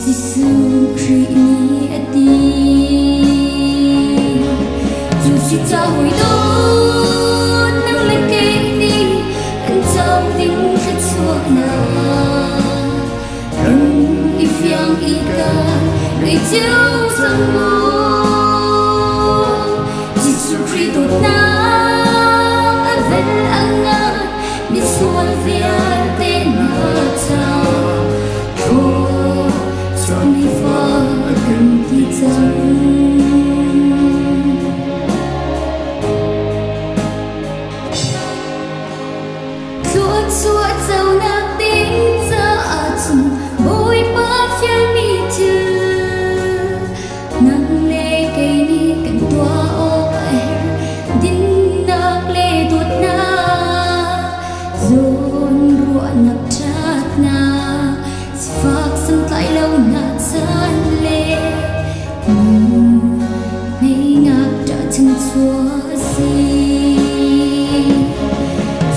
Giêsu Christ ni ati dù chỉ cho hồi đó nâng lên cây đi anh trong tiếng rất xua na anh đi phiang y ca người chiếu sang mô Giêsu Christ tốt na vel angan ni sual vial te na ta cho mi pha gần thì chẳng chúa dâu nạc tính ra chung bôi bó phía mi chư nang lê cây ni cần toa ô ai din nạc lê tuột na dồn ruộng nạc chát na phạc sân lại lâu nạc gian lê mấy ngạc đã chân chúa gì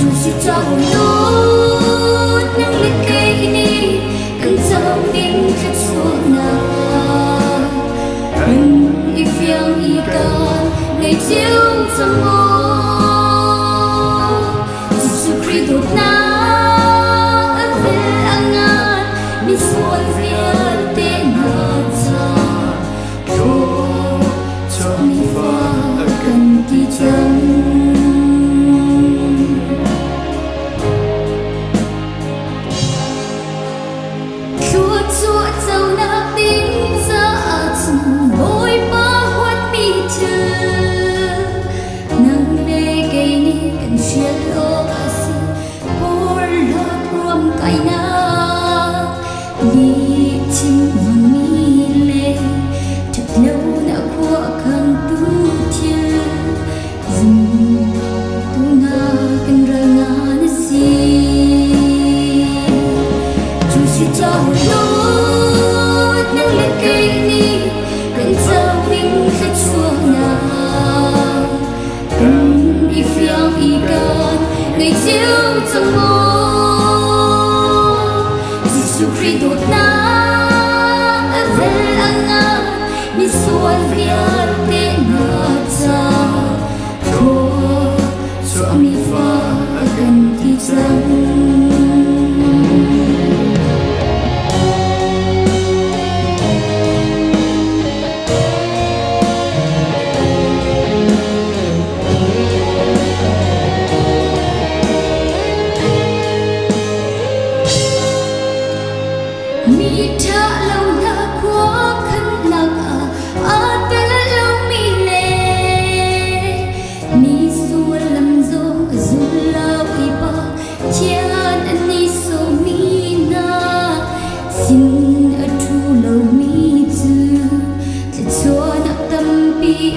dù chỉ cho hồi lút nâng lên cây ni cần trong tiếng rất xuống nào anh y phiang y ca ngày chiếu trong mô Giêsu Christ tốt na ơn về angan mi sual vial te na ta cho mi pha cần ti chẳng chúa dâu nạc tính ra chung bôi bó huất mi chư nang lê cây ni cần chuyên lô asi bố lạc ruộng cây na li chim ngang mi lê thật lâu đã qua khang tu chư dừng tu nga cần ra nga na si chú chỉ cho hồi lút nâng lên cây ni cần trong tiếng rất chua nào cần đi phiang y can ngày chiếu trong mô Giêsu Christ tốt na ơn về angan mi sual vial te na ta cho mi pha cần ti chẳng mi tha lâu na khó khăn nặng tên lâu mi lệ mi xua làm dông dù lao y ba chian anh ni so mi na xin ở thu lâu mi chư thật cho nặng tâm bi